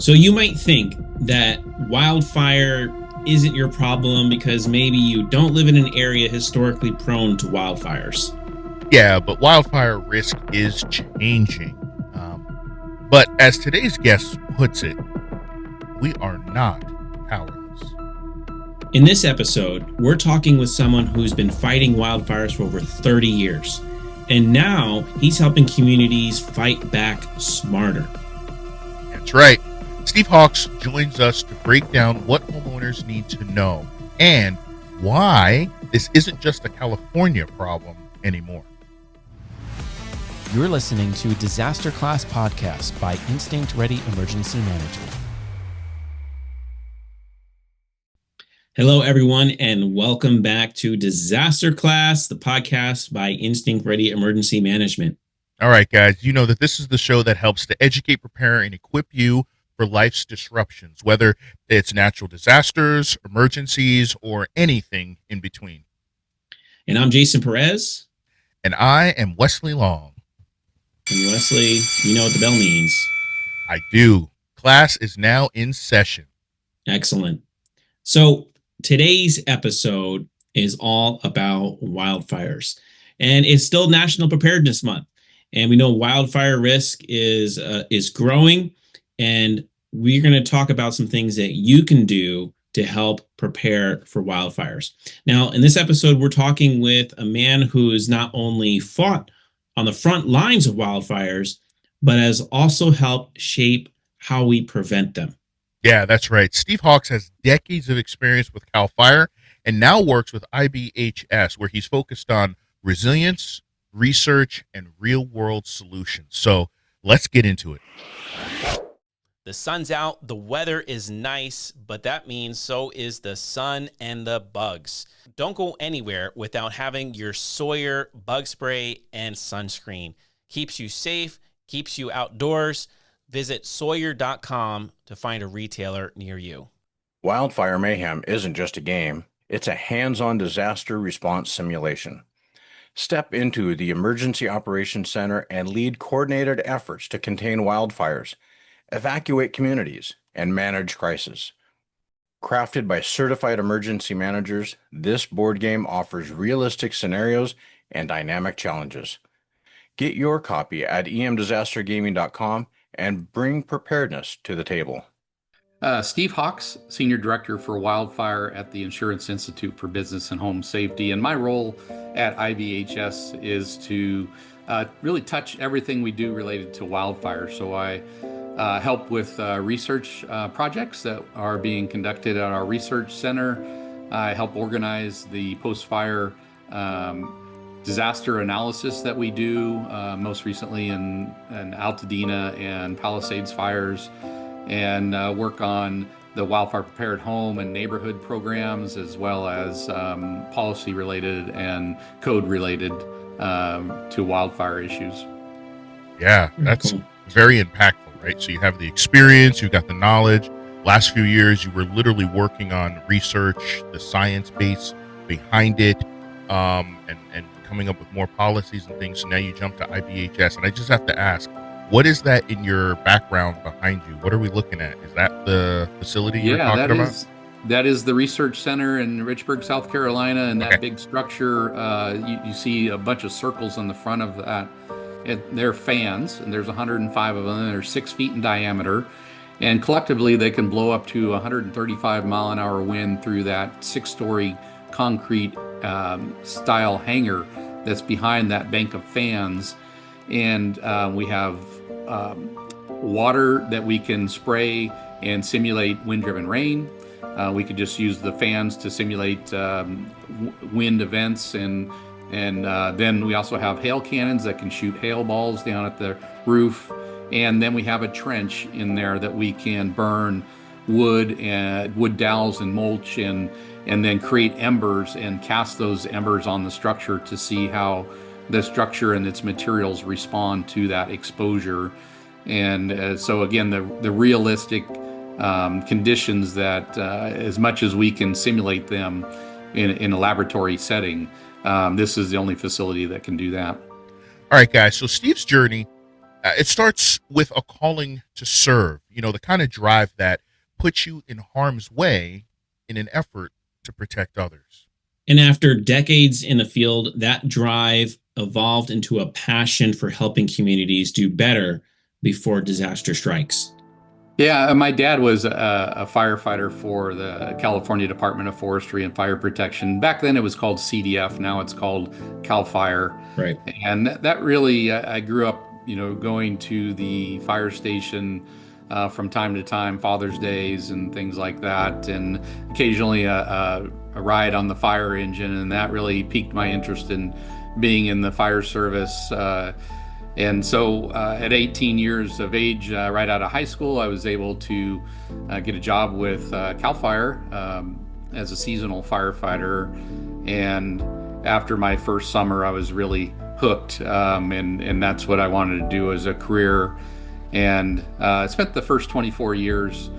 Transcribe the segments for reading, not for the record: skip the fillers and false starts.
So you might think that wildfire isn't your problem because maybe you don't live in an area historically prone to wildfires. Yeah, but wildfire risk is changing. But as today's guest puts it, we are not powerless. In this episode, we're talking with someone who's been fighting wildfires for over 30 years. And now he's helping communities fight back smarter. That's right. Steve Hawks joins us to break down what homeowners need to know and why this isn't just a California problem anymore. You're listening to DisasterClass podcast by Instinct Ready Emergency Management. Hello, everyone, and welcome back to DisasterClass, the podcast by Instinct Ready Emergency Management. All right, guys, you know that this is the show that helps to educate, prepare, and equip you for life's disruptions, whether it's natural disasters, emergencies, or anything in between. And I'm Jason Perez. And I am Wesley Long. And Wesley, you know what the bell means. I do. Class is now in session. Excellent. So today's episode is all about wildfires. And it's still National Preparedness Month. And we know wildfire risk is growing. And we're going to talk about some things that you can do to help prepare for wildfires. Now, in this episode, we're talking with a man who has not only fought on the front lines of wildfires, but has also helped shape how we prevent them. Yeah, that's right. Steve Hawks has decades of experience with CAL FIRE and now works with IBHS, where he's focused on resilience, research, and real-world solutions. So let's get into it. The sun's out, the weather is nice, but that means so is the sun and the bugs. Don't go anywhere without having your Sawyer bug spray and sunscreen. Keeps you safe, keeps you outdoors. Visit Sawyer.com to find a retailer near you. Wildfire Mayhem isn't just a game, it's a hands-on disaster response simulation. Step into the Emergency Operations Center and lead coordinated efforts to contain wildfires, evacuate communities, and manage crisis. Crafted by certified emergency managers, this board game offers realistic scenarios and dynamic challenges. Get your copy at emdisastergaming.com and bring preparedness to the table. Steve Hawks, Senior Director for Wildfire at the Insurance Institute for Business and Home Safety. And my role at IBHS is to really touch everything we do related to wildfire. So I help with research projects that are being conducted at our research center. I help organize the post-fire disaster analysis that we do, most recently in Altadena and Palisades fires, and work on the Wildfire Prepared Home and Neighborhood programs, as well as policy-related and code-related to wildfire issues. Yeah, that's very impactful. Right, so you have the experience, you got the knowledge. Last few years, you were literally working on research, the science base behind it, and coming up with more policies and things. So now you jump to IBHS, and I just have to ask, what is that in your background behind you? What are we looking at? Is that the facility you're talking about? That is the research center in Richburg, South Carolina, and that big structure. You see a bunch of circles on the front of that. They're fans, and there's 105 of them. They're 6 feet in diameter, and collectively they can blow up to 135 mile an hour wind through that 6-story concrete style hangar that's behind that bank of fans. And we have water that we can spray and simulate wind-driven rain. We could just use the fans to simulate wind events, and then we also have hail cannons that can shoot hail balls down at the roof. And then we have a trench in there that we can burn wood and wood dowels and mulch, and then create embers and cast those embers on the structure to see how the structure and its materials respond to that exposure. And so again, the realistic conditions that as much as we can simulate them in a laboratory setting, this is the only facility that can do that. All right, guys. So Steve's journey It starts with a calling to serve, the kind of drive that puts you in harm's way in an effort to protect others. And after decades in the field, that drive evolved into a passion for helping communities do better before disaster strikes. Yeah, my dad was a firefighter for the California Department of Forestry and Fire Protection. Back then it was called CDF, now it's called CAL FIRE. Right. And that really, I grew up, going to the fire station from time to time, Father's Days and things like that, and occasionally a ride on the fire engine, and that really piqued my interest in being in the fire service. And so at 18 years of age, right out of high school, I was able to get a job with CAL FIRE as a seasonal firefighter. And after my first summer, I was really hooked, and that's what I wanted to do as a career. And I spent the first 24 years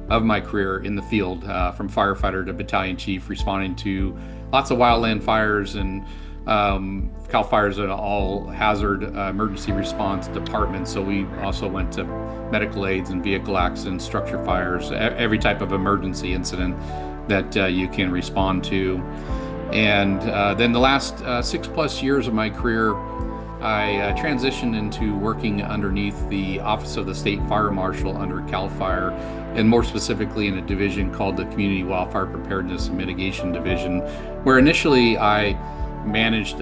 of my career in the field, from firefighter to battalion chief, responding to lots of wildland fires. And CAL FIRE is an all-hazard emergency response department, so we also went to medical aids and vehicle accidents, structure fires, every type of emergency incident that you can respond to. And then the last 6+ years of my career, I transitioned into working underneath the Office of the State Fire Marshal under CAL FIRE, and more specifically in a division called the Community Wildfire Preparedness and Mitigation Division, where initially I managed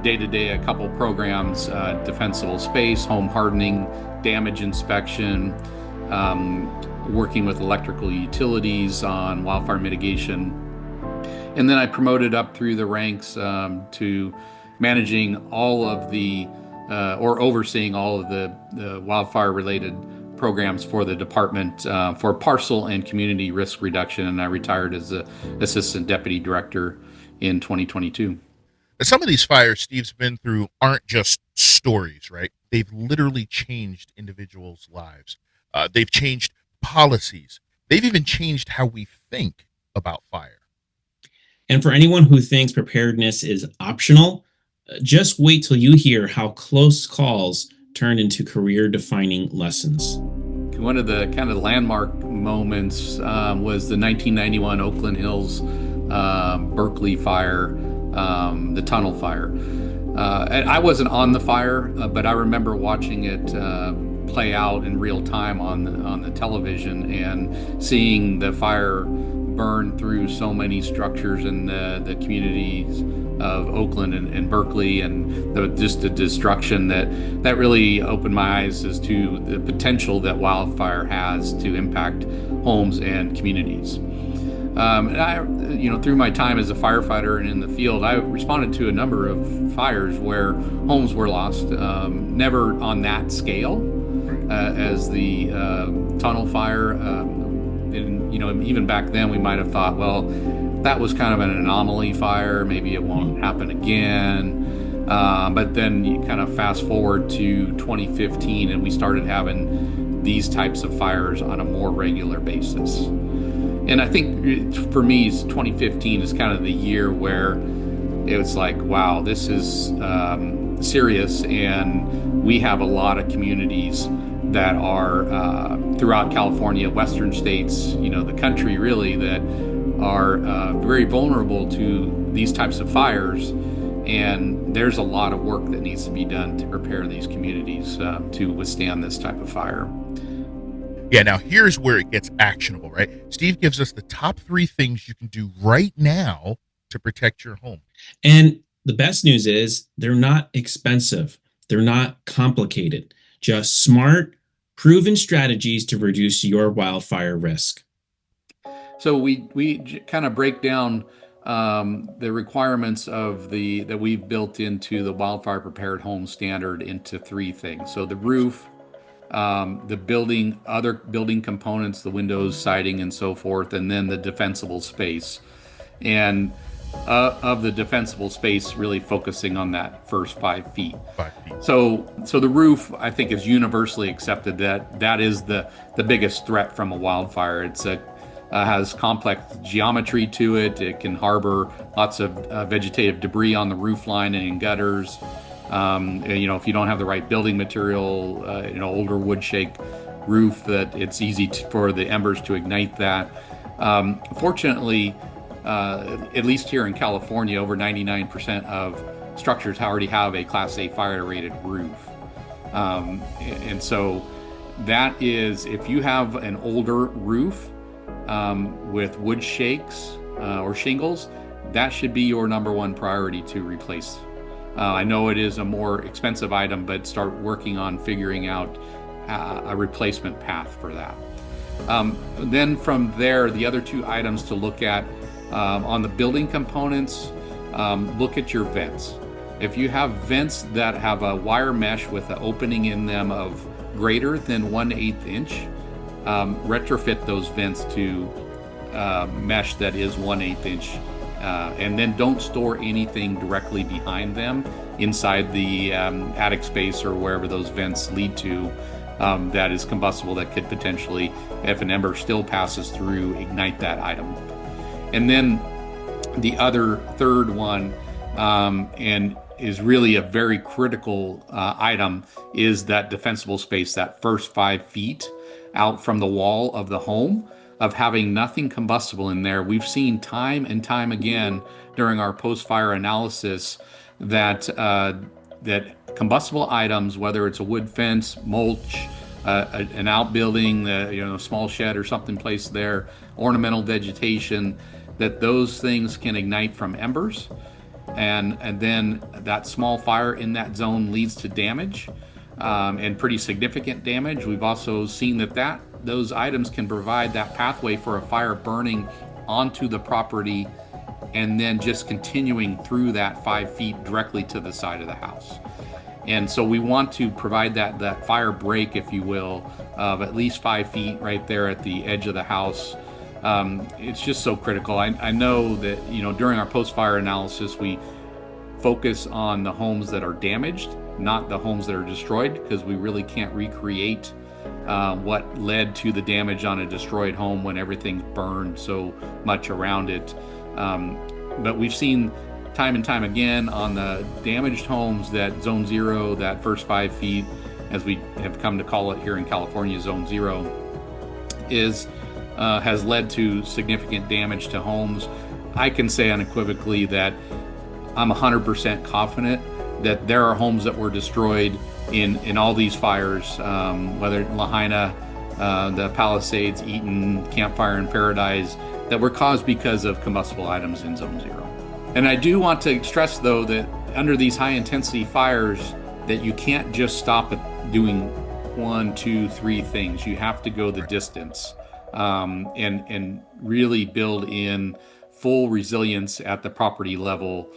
day-to-day a couple programs, defensible space, home hardening, damage inspection, working with electrical utilities on wildfire mitigation. And then I promoted up through the ranks to managing all of the, or overseeing all of the wildfire-related programs for the department for parcel and community risk reduction. And I retired as the Assistant Deputy Director in 2022. Some of these fires Steve's been through aren't just stories, right? They've literally changed individuals' lives. They've changed policies. They've even changed how we think about fire. And for anyone who thinks preparedness is optional, just wait till you hear how close calls turned into career-defining lessons. One of the kind of landmark moments was the 1991 Oakland Hills Berkeley fire. The tunnel fire. And I wasn't on the fire, but I remember watching it play out in real time on the television and seeing the fire burn through so many structures in the communities of Oakland and Berkeley, and just the destruction that really opened my eyes as to the potential that wildfire has to impact homes and communities. And I, through my time as a firefighter and in the field, I responded to a number of fires where homes were lost, never on that scale as the tunnel fire. And, even back then we might have thought, well, that was kind of an anomaly fire, maybe it won't happen again. But then you kind of fast forward to 2015 and we started having these types of fires on a more regular basis. And I think for me, 2015 is kind of the year where it was like, wow, this is serious. And we have a lot of communities that are throughout California, Western states, the country really, that are very vulnerable to these types of fires. And there's a lot of work that needs to be done to prepare these communities to withstand this type of fire. Yeah, now here's where it gets actionable, right? Steve gives us the top 3 things you can do right now to protect your home. And the best news is they're not expensive. They're not complicated. Just smart, proven strategies to reduce your wildfire risk. So we kind of break down the requirements of that we've built into the Wildfire Prepared Home Standard into 3 things. So the roof, the other building components, the windows, siding, and so forth, and then the defensible space. And of the defensible space, really focusing on that first 5 feet. 5 feet. So the roof, I think, is universally accepted that is the biggest threat from a wildfire. It's has complex geometry to it. It can harbor lots of vegetative debris on the roof line and in gutters. If you don't have the right building material, older wood shake roof, that it's easy for the embers to ignite that. Fortunately, at least here in California, over 99% of structures already have a Class A fire rated roof. And so that is, if you have an older roof with wood shakes or shingles, that should be your number one priority to replace. I know it is a more expensive item, but start working on figuring out a replacement path for that. Then from there, the other two items to look at on the building components, look at your vents. If you have vents that have a wire mesh with an opening in them of greater than 1/8 inch, retrofit those vents to mesh that is 1/8 inch. And then don't store anything directly behind them inside the attic space or wherever those vents lead to that is combustible, that could potentially, if an ember still passes through, ignite that item. And then the other third one, and is really a very critical item, is that defensible space, that first 5 feet out from the wall of the home, of having nothing combustible in there. We've seen time and time again during our post-fire analysis that that combustible items, whether it's a wood fence, mulch, an outbuilding, a small shed or something placed there, ornamental vegetation, that those things can ignite from embers, and then that small fire in that zone leads to damage, and pretty significant damage. We've also seen that those items can provide that pathway for a fire burning onto the property and then just continuing through that 5 feet directly to the side of the house. And so we want to provide that fire break, if you will, of at least 5 feet right there at the edge of the house. It's just so critical. I know that, during our post-fire analysis, we focus on the homes that are damaged, not the homes that are destroyed, because we really can't recreate what led to the damage on a destroyed home when everything burned so much around it. But we've seen time and time again on the damaged homes that zone 0, that first 5 feet, as we have come to call it here in California, zone 0, has led to significant damage to homes. I can say unequivocally that I'm 100% confident that there are homes that were destroyed in all these fires, whether Lahaina, the Palisades, Eaton, Campfire, and Paradise, that were caused because of combustible items in zone 0. And I do want to stress, though, that under these high intensity fires, that you can't just stop at doing 1, 2, 3 things. You have to go the distance, and really build in full resilience at the property level.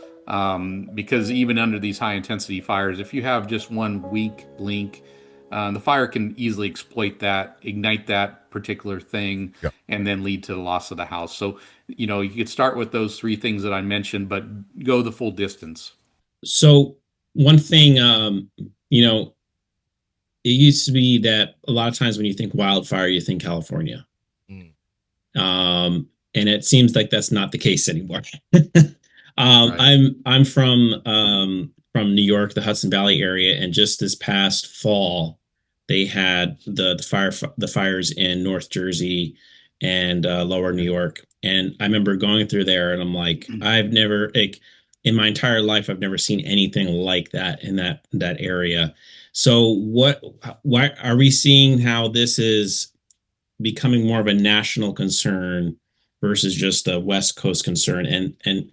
Because even under these high intensity fires, if you have just one weak link, the fire can easily exploit that, ignite that particular thing, Yep. and then lead to the loss of the house. So, you could start with those 3 things that I mentioned, but go the full distance. So one thing, it used to be that a lot of times when you think wildfire, you think California. And it seems like that's not the case anymore. Right. I'm from New York, the Hudson Valley area, and just this past fall, they had the fires in North Jersey and Lower New York, and I remember going through there, and I'm like, I've never, in my entire life, I've never seen anything like that in that area. So why are we seeing how this is becoming more of a national concern versus just a West Coast concern? And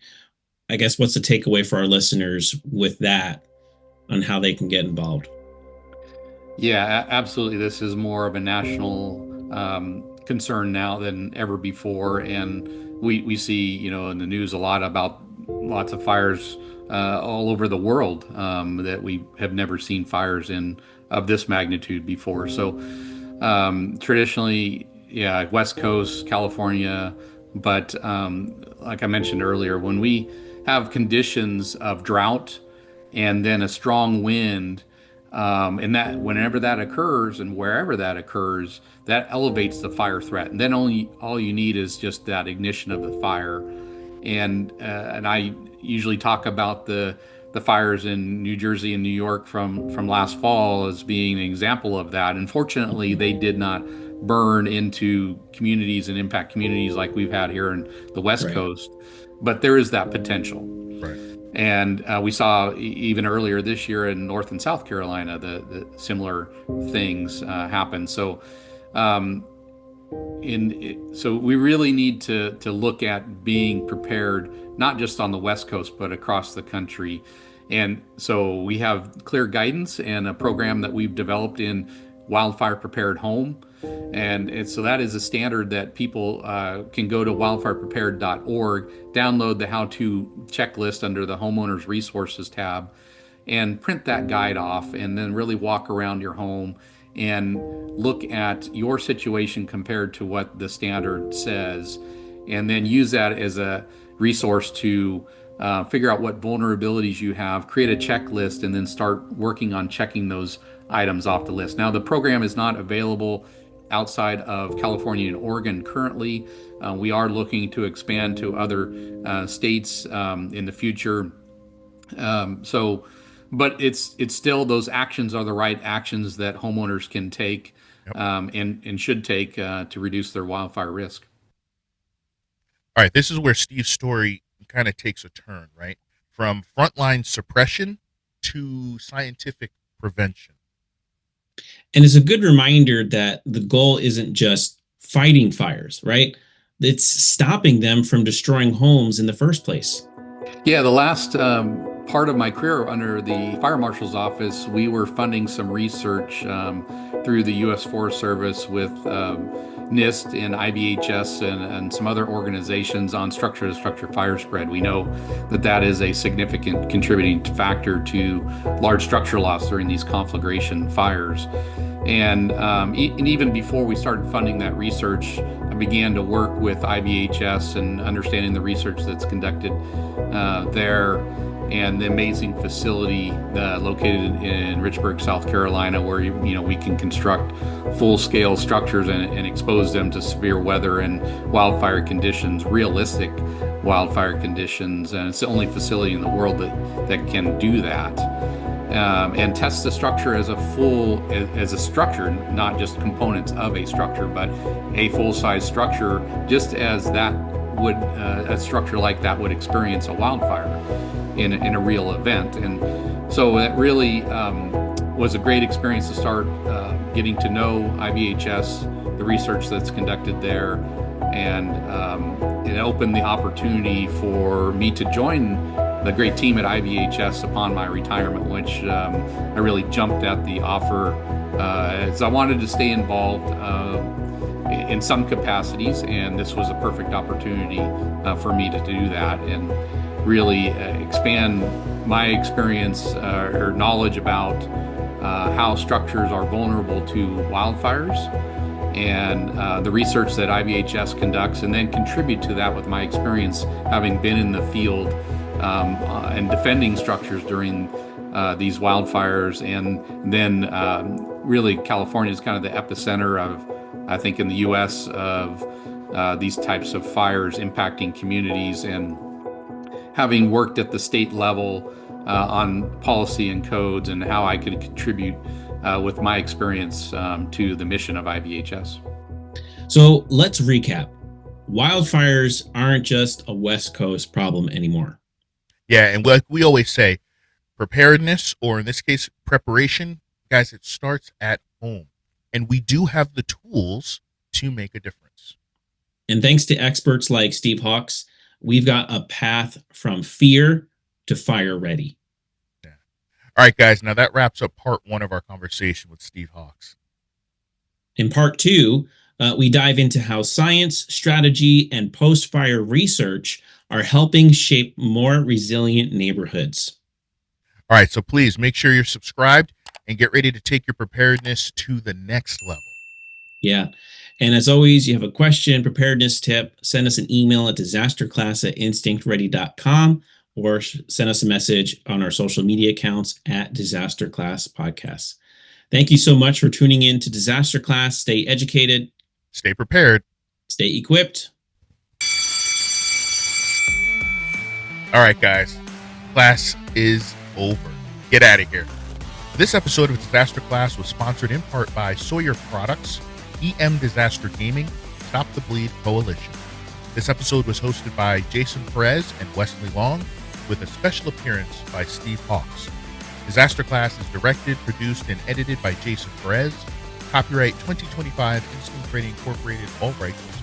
I guess what's the takeaway for our listeners with that on how they can get involved? Yeah, absolutely. This is more of a national concern now than ever before. And we see, in the news a lot about lots of fires all over the world, that we have never seen fires of this magnitude before. So traditionally, yeah, West Coast, California, but like I mentioned earlier, when we have conditions of drought and then a strong wind, and that whenever that occurs and wherever that occurs, that elevates the fire threat. And then all you need is just that ignition of the fire. And I usually talk about the the fires in New Jersey and New York from last fall as being an example of that. Unfortunately, they did not burn into communities and impact communities like we've had here in the West Coast, but there is that potential. Right. And we saw even earlier this year in North and South Carolina, the similar things happen. So, so we really need to look at being prepared, not just on the West Coast, but across the country. And so we have clear guidance and a program that we've developed in Wildfire Prepared Home. And so that is a standard that people can go to wildfireprepared.org, download the how-to checklist under the Homeowners Resources tab, and print that guide off, and then really walk around your home and look at your situation compared to what the standard says, and then use that as a resource to figure out what vulnerabilities you have, create a checklist, and then start working on checking those items off the list. Now, the program is not available outside of California and Oregon currently. We are looking to expand to other states in the future. But it's still, those actions are the right actions that homeowners can take and should take to reduce their wildfire risk. All right, this is where Steve's story kind of takes a turn, right? From frontline suppression to scientific prevention. And it's a good reminder that the goal isn't just fighting fires, right? It's stopping them from destroying homes in the first place. Yeah, the last part of my career under the Fire Marshal's Office, we were funding some research through the U.S. Forest Service with NIST and IBHS and some other organizations on structure-to-structure fire spread. We know that that is a significant contributing factor to large structure loss during these conflagration fires. And even before we started funding that research, I began to work with IBHS and understanding the research that's conducted there, and the amazing facility located in Richburg, South Carolina, where we can construct full-scale structures and expose them to severe weather and wildfire conditions, realistic wildfire conditions, and it's the only facility in the world that can do that. And test the structure as a structure, not just components of a structure, but a full-size structure, just as that would a structure like that would experience a wildfire in a real event. And so that really was a great experience to start getting to know IBHS, the research that's conducted there, and it opened the opportunity for me to join the great team at IBHS upon my retirement, which I really jumped at the offer as I wanted to stay involved in some capacities, and this was a perfect opportunity for me to do that and really expand my experience or knowledge about how structures are vulnerable to wildfires and the research that IBHS conducts, and then contribute to that with my experience having been in the field and defending structures during these wildfires. And then really California is kind of the epicenter of, I think, in the U.S. of these types of fires impacting communities, and having worked at the state level on policy and codes and how I could contribute with my experience to the mission of IBHS. So let's recap. Wildfires aren't just a West Coast problem anymore. Yeah, and like we always say, preparedness, or in this case, preparation, guys, it starts at home. And we do have the tools to make a difference. And thanks to experts like Steve Hawks, we've got a path from fear to fire ready. Yeah. All right, guys, now that wraps up part one of our conversation with Steve Hawks. In part two, we dive into how science, strategy, and post-fire research are helping shape more resilient neighborhoods. All right, so please make sure you're subscribed and get ready to take your preparedness to the next level. Yeah. And as always, you have a question, preparedness tip, send us an email at disasterclass@instinctready.com, or send us a message on our social media accounts at DisasterClass Podcast. Thank you so much for tuning in to Disaster Class. Stay educated. Stay prepared. Stay equipped. All right, guys. Class is over. Get out of here. This episode of DisasterClass was sponsored in part by Sawyer Products, EM Disaster Gaming, Stop the Bleed Coalition. This episode was hosted by Jason Perez and Wesley Long, with a special appearance by Steve Hawks. DisasterClass is directed, produced, and edited by Jason Perez. Copyright 2025 Instant Trading Incorporated, all rights reserved.